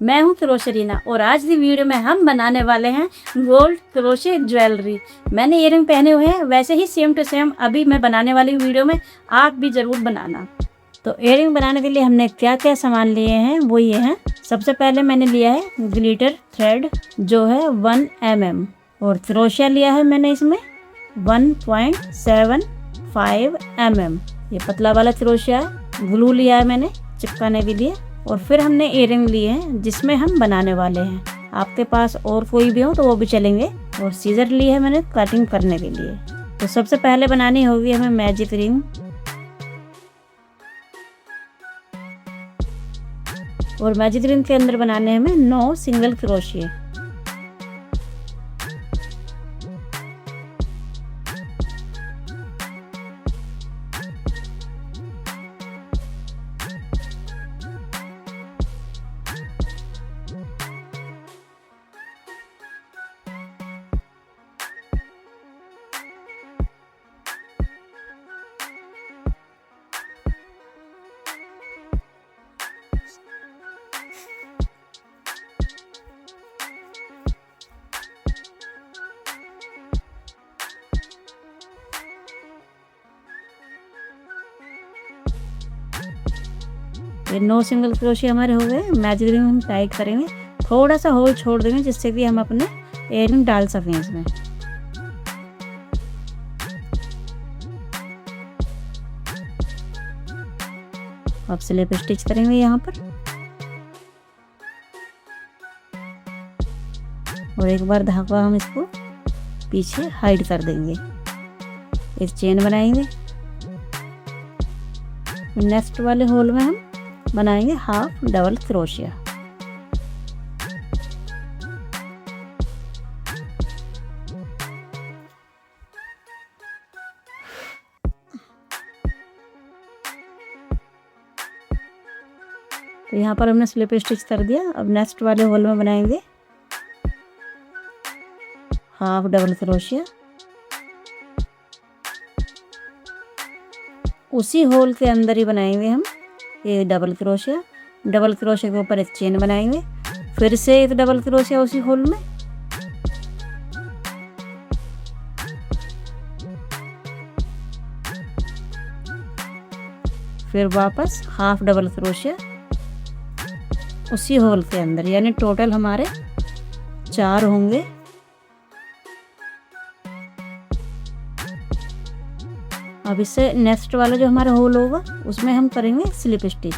मैं हूँ क्रोशरीना और आज की वीडियो में हम बनाने वाले हैं गोल्ड क्रोशे ज्वेलरी। मैंने इयररिंग पहने हुए हैं, वैसे ही सेम टू सेम अभी मैं बनाने वाली वीडियो में आप भी ज़रूर बनाना। तो इयररिंग बनाने के लिए हमने क्या क्या सामान लिए हैं वो ये हैं। सबसे पहले मैंने लिया है ग्लिटर थ्रेड जो है 1 mm और क्रोशिया लिया है मैंने इसमें 1.75 mm। ये पतला वाला क्रोशिया है। ग्लू लिया है मैंने चिपकाने के लिए और फिर हमने इयररिंग लिए हैं जिसमें हम बनाने वाले हैं। आपके पास और कोई भी हो तो वो भी चलेंगे। और सीजर लिए है मैंने कटिंग करने के लिए। तो सबसे पहले बनानी होगी हमें मैजिक रिंग। और मैजिक रिंग के अंदर बनाने हमें 9 सिंगल क्रोशिया। ये 9 सिंगल क्रोशिया हमारे हो गए। मैजिक रिंग हम टाइट करेंगे, थोड़ा सा होल छोड़ देंगे जिससे कि हम अपने इयररिंग डाल सकें इसमें। अब स्लिप स्टिच करेंगे यहाँ पर और एक बार धागा हम इसको पीछे हाइड कर देंगे। एक चेन बनाएंगे। नेक्स्ट वाले होल में हम बनाएंगे हाफ डबल क्रोशिया। तो यहाँ पर हमने स्लिप स्टिच कर दिया। अब नेक्स्ट वाले होल में बनाएंगे हाफ डबल क्रोशिया। उसी होल के अंदर ही बनाएंगे हम ये डबल क्रोशिया। डबल क्रोशिया के ऊपर एक चेन बनाएंगे, फिर से एक डबल क्रोशिया उसी होल में। फिर वापस हाफ डबल क्रोशिया उसी होल के अंदर, यानी टोटल हमारे 4 होंगे। अब इससे नेक्स्ट वाला जो हमारा होल होगा उसमें हम करेंगे स्लिप स्टिच।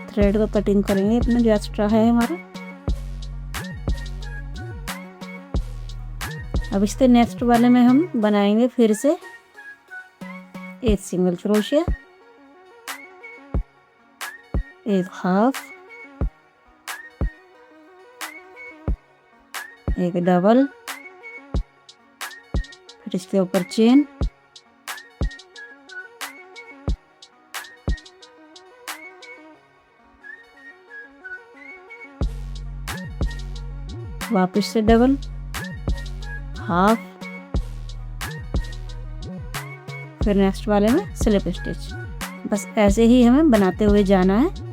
थ्रेड को कटिंग करेंगे अपना जो एक्स्ट्रा है हमारा। अब इसके नेक्स्ट वाले में हम बनाएंगे फिर से एक सिंगल क्रोशिया, एक हाफ, एक डबल, फिर इसके ऊपर चेन, वापस से डबल, हाफ, फिर नेक्स्ट वाले में स्लिप स्टिच। बस ऐसे ही हमें बनाते हुए जाना है।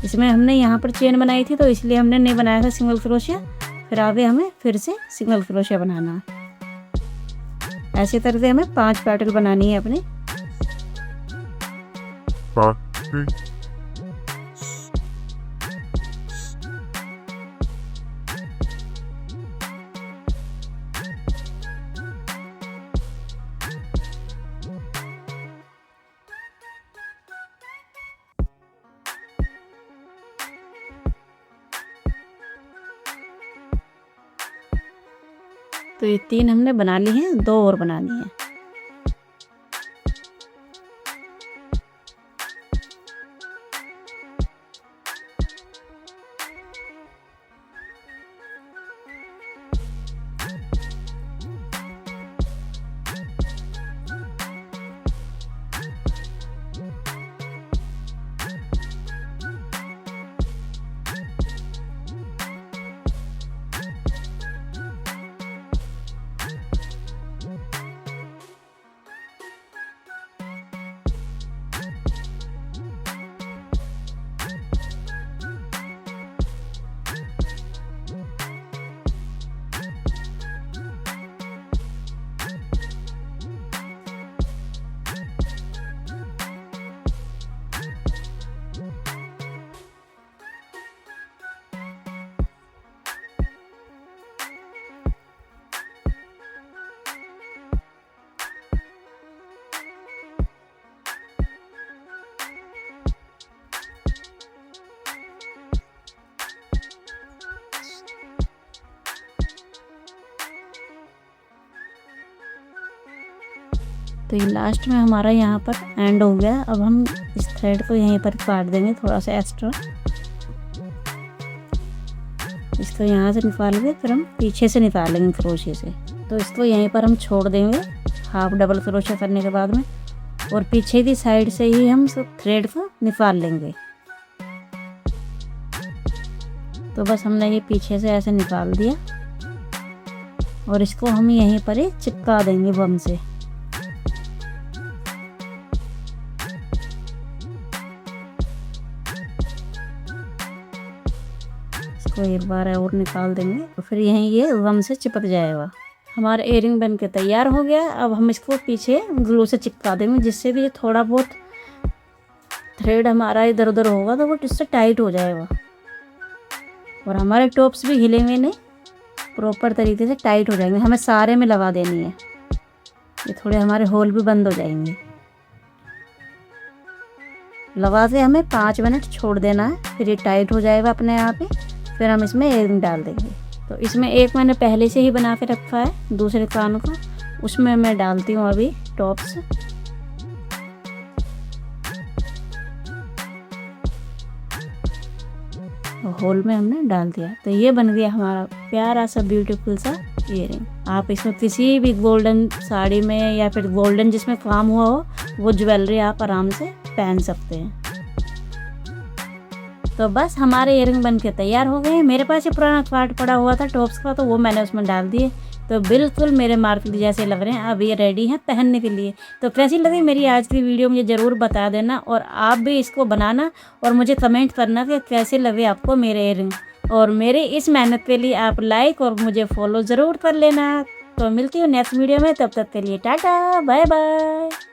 इसमें हमने यहाँ पर चेन बनाई थी तो इसलिए हमने नहीं बनाया था सिंगल क्रोशिया। फिर आगे हमें फिर से सिंगल क्रोशिया बनाना है। ऐसे तरह से हमें 5 पैटर्न बनानी है अपनी। तो ये 3 हमने बना ली हैं, 2 और बनानी है। तो ये लास्ट में हमारा यहाँ पर एंड हो गया। अब हम इस थ्रेड को यहीं पर काट देंगे थोड़ा सा एक्स्ट्रा। इसको यहाँ से निकाल के फिर हम पीछे से निकालेंगे क्रोशे से। तो इसको यहीं पर हम छोड़ देंगे हाफ डबल क्रोशे करने के बाद में, और पीछे की साइड से ही हम सब थ्रेड को निकाल लेंगे। तो बस हमने ये पीछे से ऐसे निकाल दिया और इसको हम यहीं पर ही चिपका देंगे बम से। इसको एक बार और निकाल देंगे तो फिर यहीं ये बम से चिपक जाएगा। हमारा इयरिंग बन के तैयार हो गया। अब हम इसको पीछे ग्लू से चिपका देंगे, जिससे भी थोड़ा बहुत थ्रेड हमारा इधर उधर होगा तो वो इससे टाइट हो जाएगा और हमारे टॉप्स भी हिलेंगे नहीं, प्रॉपर तरीके से टाइट हो जाएंगे। हमें सारे में लगा देनी है, ये थोड़े हमारे होल भी बंद हो जाएंगे। लगा के हमें 5 मिनट छोड़ देना है, फिर ये टाइट हो जाएगा अपने आप ही। फिर हम इसमें इयरिंग डाल देंगे। तो इसमें एक मैंने पहले से ही बना के रखा है दूसरे कान का, उसमें मैं डालती हूँ अभी टॉप्स। होल में हमने डाल दिया। तो ये बन गया हमारा प्यारा सा ब्यूटीफुल सा इयरिंग। आप इसमें किसी भी गोल्डन साड़ी में या फिर गोल्डन जिसमें काम हुआ हो वो ज्वेलरी आप आराम से पहन सकते हैं। तो बस हमारे इयरिंग बन के तैयार हो गए। मेरे पास ये पुराना पार्ट पड़ा हुआ था टॉप्स का, तो वो मैंने उसमें डाल दिए। तो बिल्कुल मेरे मार्केट जैसे लग रहे हैं। अब ये रेडी हैं पहनने के लिए। तो कैसी लगी मेरी आज की वीडियो मुझे ज़रूर बता देना, और आप भी इसको बनाना और मुझे कमेंट करना कि कैसे लगे आपको मेरे इयरिंग। और मेरे इस मेहनत के लिए आप लाइक और मुझे फॉलो ज़रूर कर लेना। तो मिलती हूँ नेक्स्ट वीडियो में, तब तक के लिए टाटा बाय बाय।